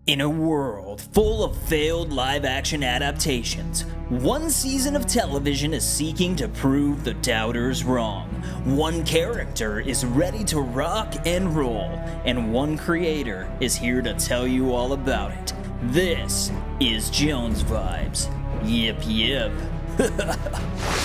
In a world full of failed live-action adaptations, one season of television is seeking to prove the doubters wrong. One character is ready to rock and roll, and one creator is here to tell you all about it. This is Jones Vibes. Yep.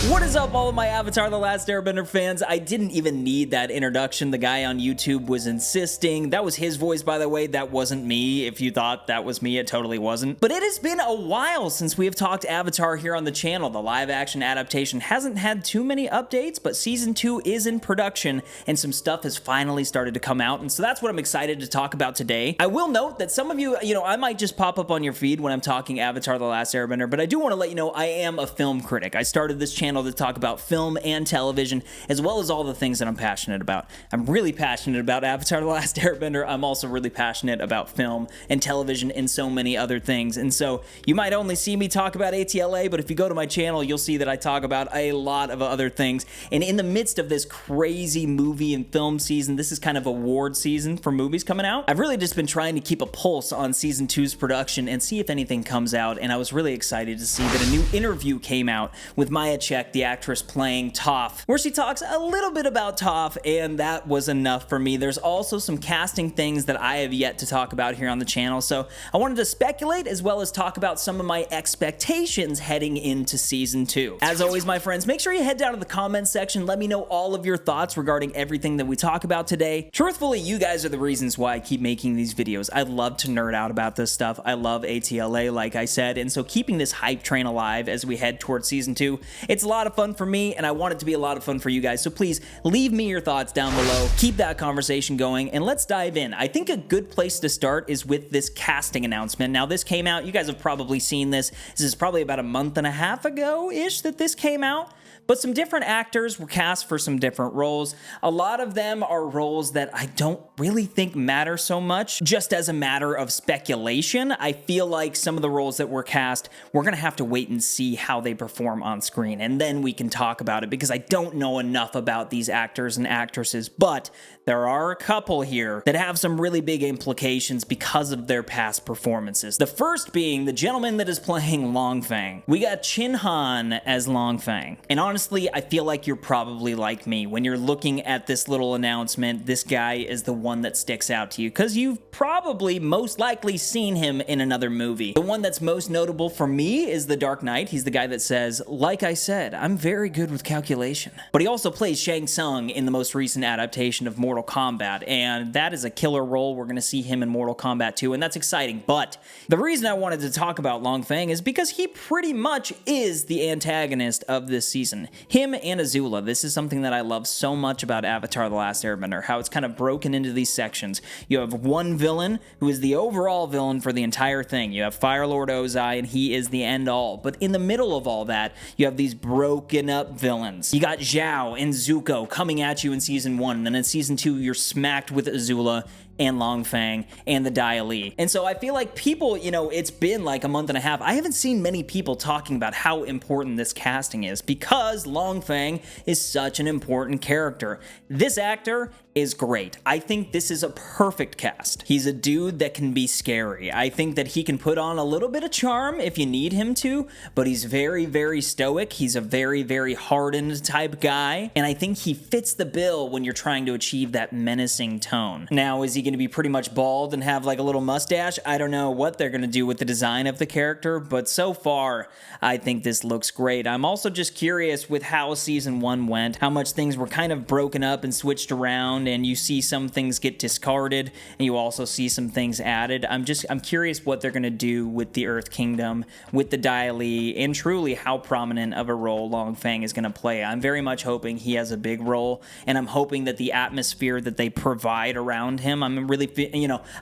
What is up, all of my Avatar The Last Airbender fans? I didn't even need that introduction. The guy on YouTube was insisting. That was his voice, by the way. That wasn't me. If you thought that was me, it totally wasn't. But it has been a while since we have talked Avatar here on the channel. The live-action adaptation hasn't had too many updates, but Season 2 is in production, and some stuff has finally started to come out, and so that's what I'm excited to talk about today. I will note that some of you, I might just pop up on your feed when I'm talking Avatar The Last Airbender, but I do want to let you know I am a film critic. I started this channel to talk about film and television, as well as all the things that I'm passionate about. I'm really passionate about Avatar The Last Airbender. I'm also really passionate about film and television and so many other things. And so you might only see me talk about ATLA, but if you go to my channel, you'll see that I talk about a lot of other things. And in the midst of this crazy movie and film season, this is kind of award season for movies coming out. I've really just been trying to keep a pulse on Season 2's production and see if anything comes out. And I was really excited to see that a new interview came out with Miya, the actress playing Toph, where she talks a little bit about Toph, and that was enough for me. There's also some casting things that I have yet to talk about here on the channel, so I wanted to speculate as well as talk about some of my expectations heading into Season 2. As always, my friends, make sure you head down to the comments section. Let me know all of your thoughts regarding everything that we talk about today. Truthfully, you guys are the reasons why I keep making these videos. I love to nerd out about this stuff. I love ATLA, like I said, and so keeping this hype train alive as we head towards Season 2, it's a lot of fun for me, and I want it to be a lot of fun for you guys, so please leave me your thoughts down below, keep that conversation going, and let's dive in. I think a good place to start is with this casting announcement. Now, this came out, you guys have probably seen this. This is probably about a month and a half ago-ish that this came out. But some different actors were cast for some different roles. A lot of them are roles that I don't really think matter so much. Just as a matter of speculation, I feel like some of the roles that were cast, we're gonna have to wait and see how they perform on screen, and then we can talk about it, because I don't know enough about these actors and actresses, but there are a couple here that have some really big implications because of their past performances. The first being the gentleman that is playing Long Feng. We got Chin Han as Long Feng, and honestly, I feel like you're probably like me. When you're looking at this little announcement, this guy is the one that sticks out to you, because you've probably most likely seen him in another movie. The one that's most notable for me is The Dark Knight. He's the guy that says, like I said, I'm very good with calculation. But he also plays Shang Tsung in the most recent adaptation of Mortal Kombat, and that is a killer role. We're going to see him in Mortal Kombat 2, and that's exciting. But the reason I wanted to talk about Long Feng is because he pretty much is the antagonist of this season. Him and Azula. This is something that I love so much about Avatar The Last Airbender, how it's kind of broken into these sections. You have one villain who is the overall villain for the entire thing. You have Fire Lord Ozai, and he is the end all. But in the middle of all that, you have these broken up villains. You got Zhao and Zuko coming at you in Season 1, and then in Season 2, you're smacked with Azula and Long Feng and the Dae Li. And so I feel like people, it's been like a month and a half. I haven't seen many people talking about how important this casting is, because Long Feng is such an important character. This actor is great. I think this is a perfect cast. He's a dude that can be scary. I think that he can put on a little bit of charm if you need him to, but he's very, very stoic. He's a very, very hardened type guy, and I think he fits the bill when you're trying to achieve that menacing tone. Now, is he going to be pretty much bald and have like a little mustache? I don't know what they're going to do with the design of the character, but so far, I think this looks great. I'm also just curious with how Season 1 went, how much things were kind of broken up and switched around, and you see some things get discarded, and you also see some things added. I'm curious what they're going to do with the Earth Kingdom, with the Dae Li, and truly how prominent of a role Long Feng is going to play. I'm very much hoping he has a big role, and I'm hoping that the atmosphere that they provide around him, I'm really,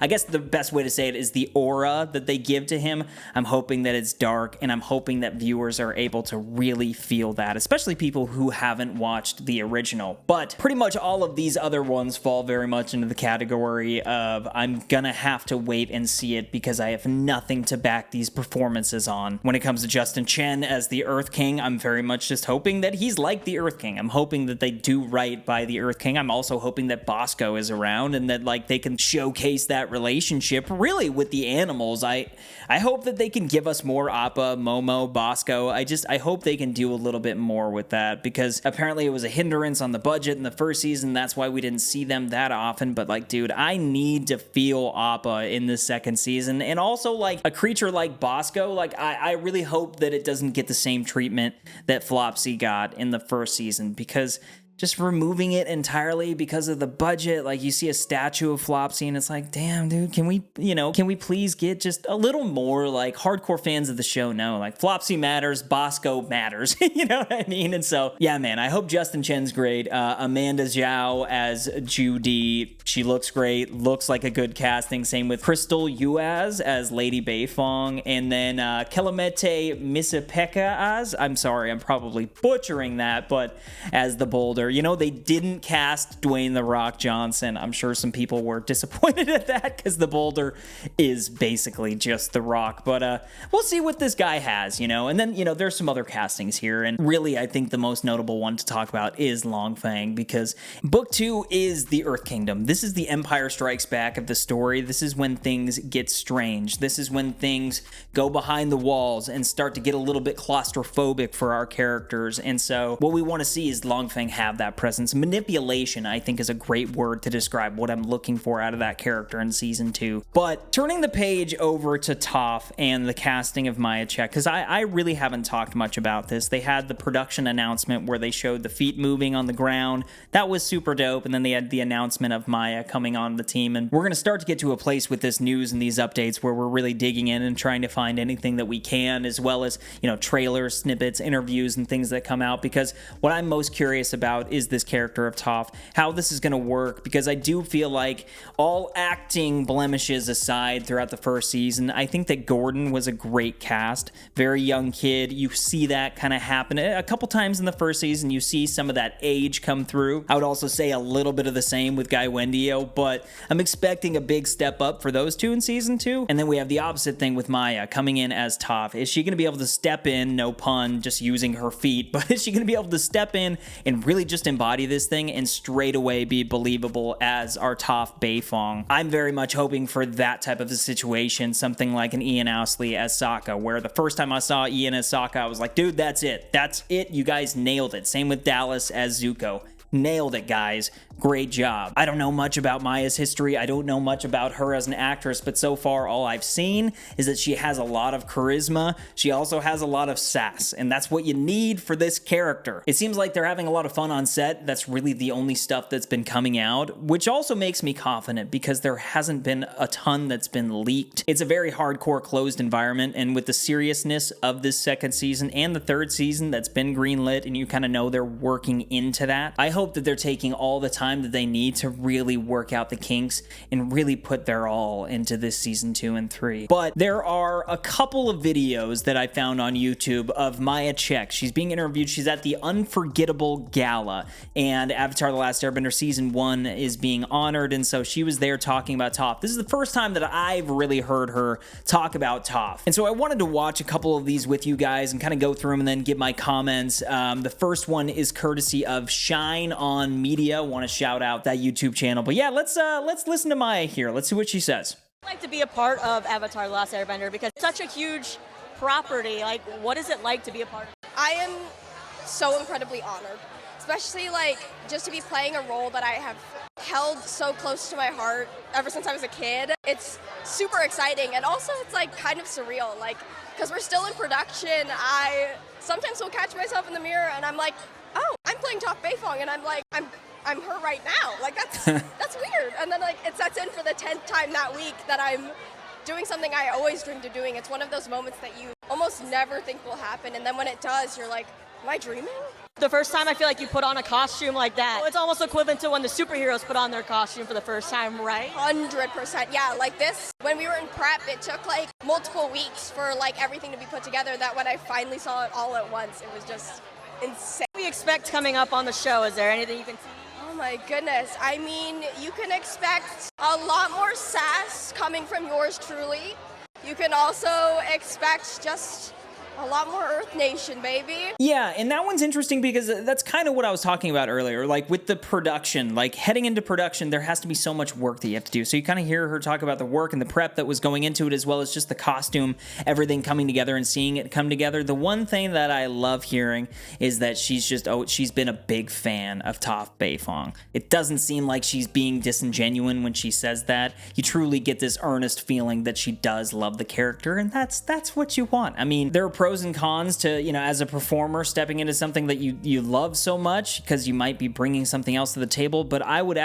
I guess the best way to say it is the aura that they give to him. I'm hoping that it's dark, and I'm hoping that viewers are able to really feel that, especially people who haven't watched the original. But pretty much all of these other ones fall very much into the category of I'm gonna have to wait and see it, because I have nothing to back these performances on. When it comes to Justin Chen as the Earth King, I'm very much just hoping that he's like the Earth King. I'm hoping that they do right by the Earth King. I'm also hoping that Bosco is around and that like they can showcase that relationship really with the animals. I hope that they can give us more Appa, Momo, Bosco. I hope they can do a little bit more with that, because apparently it was a hindrance on the budget in the first season. That's why we didn't see them that often. But like, dude, I need to feel Appa in the second season. And also, like, a creature like Bosco, like, I really hope that it doesn't get the same treatment that Flopsy got in the first season, because just removing it entirely because of the budget, like, you see a statue of Flopsy and it's like, damn, dude, can we please get just a little more? Like, hardcore fans of the show know, like, Flopsy matters, Bosco matters. You know what I mean? And so, yeah, man, I hope Justin Chen's great. Amanda Zhao as Judy, she looks great, looks like a good casting. Same with Crystal Yuaz as Lady Beifong, and then Kelemete Misipeka I'm sorry, I'm probably butchering that, but as the Boulder. You know, they didn't cast Dwayne "The Rock" Johnson. I'm sure some people were disappointed at that, because the Boulder is basically just The Rock. But we'll see what this guy has, you know. And then, you know, there's some other castings here. And really, I think the most notable one to talk about is Long Feng, because Book 2 is the Earth Kingdom. This is the Empire Strikes Back of the story. This is when things get strange. This is when things go behind the walls and start to get a little bit claustrophobic for our characters. And so what we want to see is Long Feng have that presence. Manipulation, I think, is a great word to describe what I'm looking for out of that character in season 2. But turning the page over to Toph and the casting of Miya Cech, because I really haven't talked much about this. They had the production announcement where they showed the feet moving on the ground. That was super dope. And then they had the announcement of Miya coming on the team. And we're going to start to get to a place with this news and these updates where we're really digging in and trying to find anything that we can, as well as, you know, trailers, snippets, interviews, and things that come out. Because what I'm most curious about is this character of Toph, how this is going to work, because I do feel like, all acting blemishes aside throughout the first season, I think that Gordon was a great cast. Very young kid. You see that kind of happen a couple times in the first season. You see some of that age come through. I would also say a little bit of the same with Kiawentiio, but I'm expecting a big step up for those two in season 2. And then we have the opposite thing with Miya coming in as Toph. Is she going to be able to step in, no pun, just using her feet, but is she going to be able to step in and really just embody this thing and straight away be believable as our Toph Beifong? I'm very much hoping for that type of a situation, something like an Ian Ousley as Sokka, where the first time I saw Ian as Sokka, I was like, dude, that's it. That's it. You guys nailed it. Same with Dallas as Zuko. Nailed it, guys. Great job. I don't know much about Miya's history. I don't know much about her as an actress, but so far all I've seen is that she has a lot of charisma. She also has a lot of sass, and that's what you need for this character. It seems like they're having a lot of fun on set. That's really the only stuff that's been coming out, which also makes me confident, because there hasn't been a ton that's been leaked. It's a very hardcore closed environment, and with the seriousness of this second season and the third season that's been greenlit, and you kind of know they're working into that, I hope that they're taking all the time that they need to really work out the kinks and really put their all into this season 2 and 3. But there are a couple of videos that I found on YouTube of Miya Cech. She's being interviewed. She's at the Unforgettable Gala, and Avatar: The Last Airbender season 1 is being honored, and so she was there talking about Toph. This is the first time that I've really heard her talk about Toph, and so I wanted to watch a couple of these with you guys and kind of go through them and then give my comments. The first one is courtesy of Shine On Media. I want to shout out that YouTube channel. But yeah, let's listen to Miya here. Let's see what she says. I'd like to be a part of Avatar: The Last Airbender because it's such a huge property. Like, what is it like to be a part of it? I am so incredibly honored, especially like just to be playing a role that I have held so close to my heart ever since I was a kid. It's super exciting, and also it's like kind of surreal, like, because we're still in production. I sometimes will catch myself in the mirror and I'm like, oh, I'm playing Toph Beifong, and I'm like, I'm her right now. Like, that's weird. And then like it sets in for the 10th time that week that I'm doing something I always dreamed of doing. It's one of those moments that you almost never think will happen, and then when it does, you're like, am I dreaming? The first time I feel like you put on a costume like that, it's almost equivalent to when the superheroes put on their costume for the first time, right? 100%, yeah. Like this, when we were in prep, it took like multiple weeks for like everything to be put together, that when I finally saw it all at once, it was just insane. What do we expect coming up on the show? Is there anything you can see? Oh my goodness. I mean, you can expect a lot more sass coming from yours truly. You can also expect just A lot more Earth Nation, baby. Yeah, and that one's interesting because that's kind of what I was talking about earlier. Like with the production, like heading into production, there has to be so much work that you have to do. So you kind of hear her talk about the work and the prep that was going into it, as well as just the costume, everything coming together and seeing it come together. The one thing that I love hearing is that she's been a big fan of Toph Beifong. It doesn't seem like she's being disingenuous when she says that. You truly get this earnest feeling that she does love the character, and that's what you want. I mean, there are pros and cons to, as a performer stepping into something that you love so much, because you might be bringing something else to the table, but I would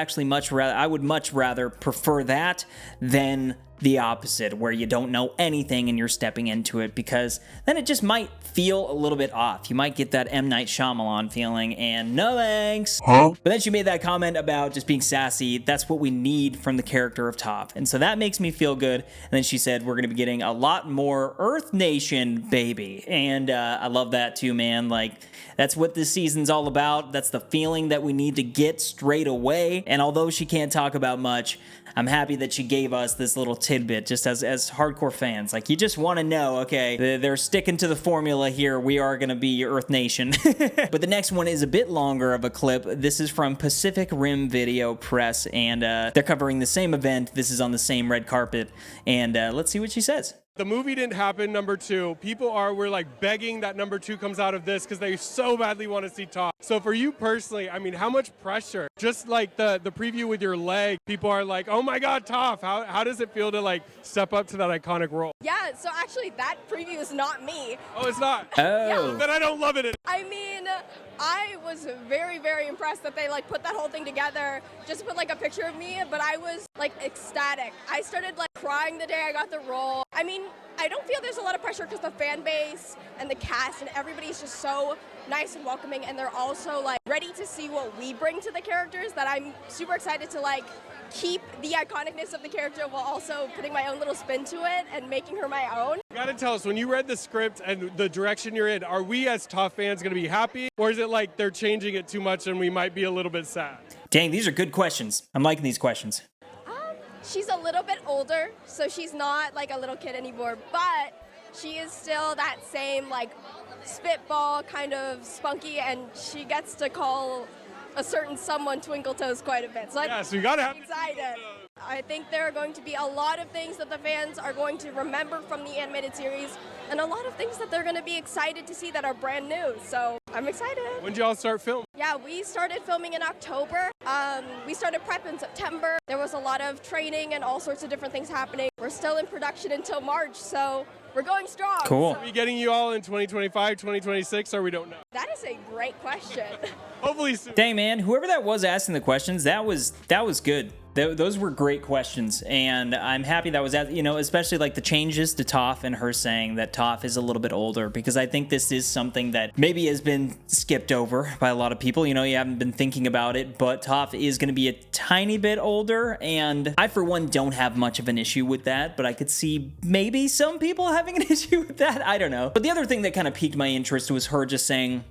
much rather prefer that than the opposite, where you don't know anything and you're stepping into it, because then it just might feel a little bit off. You might get that M. Night Shyamalan feeling, and no thanks. Huh? But then she made that comment about just being sassy. That's what we need from the character of Toph. And so that makes me feel good. And then she said, we're going to be getting a lot more Earth Nation, baby. And I love that too, man. Like, that's what this season's all about. That's the feeling that we need to get straight away. And although she can't talk about much, I'm happy that she gave us this little tidbit just as hardcore fans. Like, you just want to know, okay, they're sticking to the formula here. We are going to be Earth Nation. But the next one is a bit longer of a clip. This is from Pacific Rim Video Press, and they're covering the same event. This is on the same red carpet, and let's see what she says. The movie didn't happen, number 2. We're like begging that number 2 comes out of this because they so badly want to see Toph. So for you personally, I mean, how much pressure? Just like the preview with your leg, people are like, oh my God, Toph. How does it feel to like step up to that iconic role? Yeah, so actually that preview is not me. Oh, it's not? Oh. Yeah. Then I don't love it. I mean, I was very, very impressed that they like put that whole thing together, just put like a picture of me, but I was like ecstatic. I started like crying the day I got the role. I mean, I don't feel there's a lot of pressure because the fan base and the cast and everybody's just so nice and welcoming, and they're also like ready to see what we bring to the characters, that I'm super excited to like keep the iconicness of the character while also putting my own little spin to it and making her my own. You gotta tell us, when you read the script and the direction you're in, are we as Toph fans gonna be happy, or is it like they're changing it too much and we might be a little bit sad? Dang, these are good questions. I'm liking these questions. She's a little bit older, so she's not like a little kid anymore, but she is still that same like spitball, kind of spunky, and she gets to call a certain someone Twinkle Toes quite a bit. So yeah, so you gotta have excited. I think there are going to be a lot of things that the fans are going to remember from the animated series, and a lot of things that they're going to be excited to see that are brand new. So I'm excited. When did y'all start filming? Yeah, we started filming in October. We started prep in September. There was a lot of training and all sorts of different things happening. We're still in production until March, so we're going strong. Cool. Are we getting you all in 2025, 2026, or we don't know? That is a great question. Hopefully soon. Dang, man, whoever that was asking the questions, that was good. Those were great questions, and I'm happy that was especially like the changes to Toph and her saying that Toph is a little bit older, because I think this is something that maybe has been skipped over by a lot of people. You haven't been thinking about it, but Toph is going to be a tiny bit older, and I, for one, don't have much of an issue with that, but I could see maybe some people having an issue with that. I don't know. But the other thing that kind of piqued my interest was her just saying,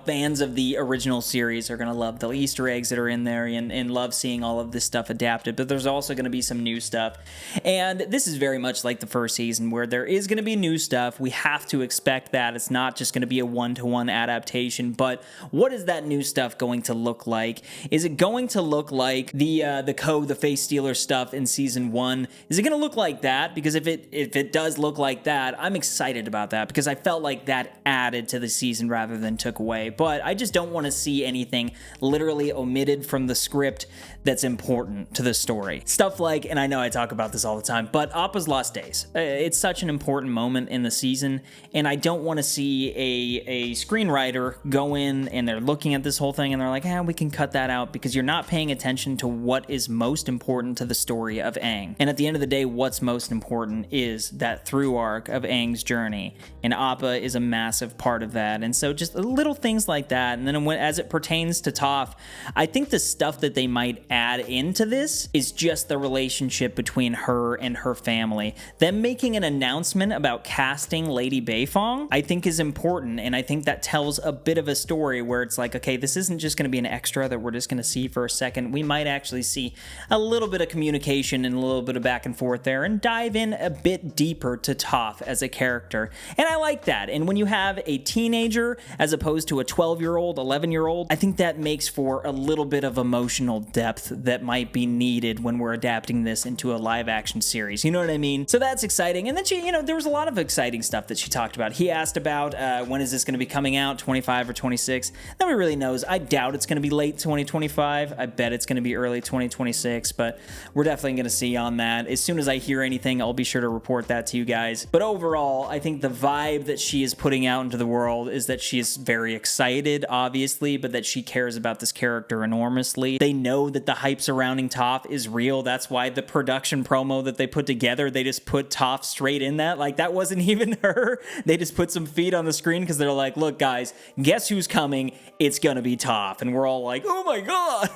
fans of the original series are going to love the Easter eggs that are in there and love seeing all of this stuff adapted, but there's also going to be some new stuff. And this is very much like the first season, where there is going to be new stuff. We have to expect that. It's not just going to be a one-to-one adaptation, but what is that new stuff going to look like? Is it going to look like the Code, the Face Stealer stuff in season 1? Is it going to look like that? Because if it does look like that, I'm excited about that, because I felt like that added to the season rather than took away. But I just don't want to see anything literally omitted from the script that's important to the story. Stuff like, and I know I talk about this all the time, but Appa's Lost Days. It's such an important moment in the season, and I don't want to see a screenwriter go in and they're looking at this whole thing and they're like, we can cut that out, because you're not paying attention to what is most important to the story of Aang. And at the end of the day, what's most important is that through arc of Aang's journey, and Appa is a massive part of that. And so just a little things like that. And then as it pertains to Toph, I think the stuff that they might add into this is just the relationship between her and her family. Them making an announcement about casting Lady Beifong, I think is important, and I think that tells a bit of a story where it's like, okay, this isn't just going to be an extra that we're just going to see for a second. We might actually see a little bit of communication and a little bit of back and forth there and dive in a bit deeper to Toph as a character. And I like that. And when you have a teenager as opposed to a 12-year-old, 11-year-old, I think that makes for a little bit of emotional depth that might be needed when we're adapting this into a live action series. You know what I mean? So that's exciting. And then she, there was a lot of exciting stuff that she talked about. He asked about when is this going to be coming out, 25 or 26? Nobody really knows. I doubt it's going to be late 2025. I bet it's going to be early 2026, but we're definitely going to see on that. As soon as I hear anything, I'll be sure to report that to you guys. But overall, I think the vibe that she is putting out into the world is that she is very excited, obviously, but that she cares about this character enormously. They know that the hype surrounding Toph is real. That's why the production promo that they put together, they just put Toph straight in that. Like, that wasn't even her. They just put some feet on the screen because they're like, look, guys, guess who's coming? It's gonna be Toph. And we're all like, oh my god,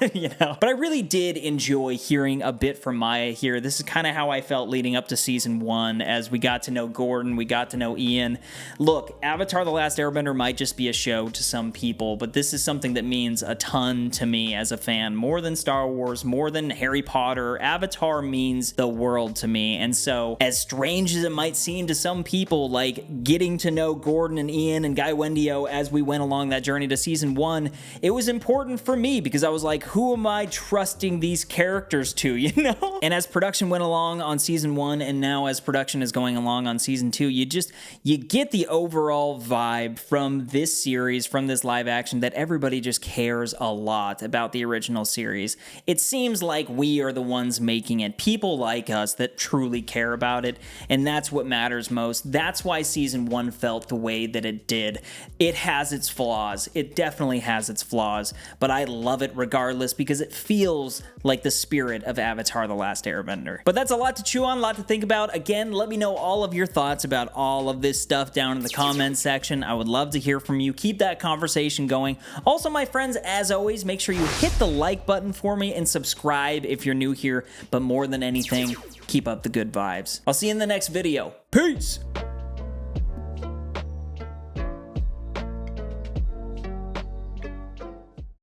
But I really did enjoy hearing a bit from Miya here. This is kind of how I felt leading up to season 1 as we got to know Gordon, we got to know Ian. Look, Avatar: The Last Airbender might just be a show to some people, but this is something that means a ton to me as a fan. More than Star Wars, more than Harry Potter, Avatar means the world to me. And so, as strange as it might seem to some people, like getting to know Gordon and Ian and Kiawentiio as we went along that journey to season 1, it was important for me because I was like, who am I trusting these characters to, And as production went along on season 1 and now as production is going along on season 2, you get the overall vibe from this series, from this live action, that everybody just cares a lot about the original series. It seems like we are the ones making it, people like us that truly care about it, and that's what matters most. That's why season 1 felt the way that it did. It has its flaws. It definitely has its flaws, but I love it regardless because it feels like the spirit of Avatar: The Last Airbender. But that's a lot to chew on, a lot to think about. Again, let me know all of your thoughts about all of this stuff down in the comments section. I would love to hear from you. Keep that conversation going. Also, my friends, as always, make sure you hit the like button for me and subscribe if you're new here. But more than anything, keep up the good vibes. I'll see you in the next video. Peace!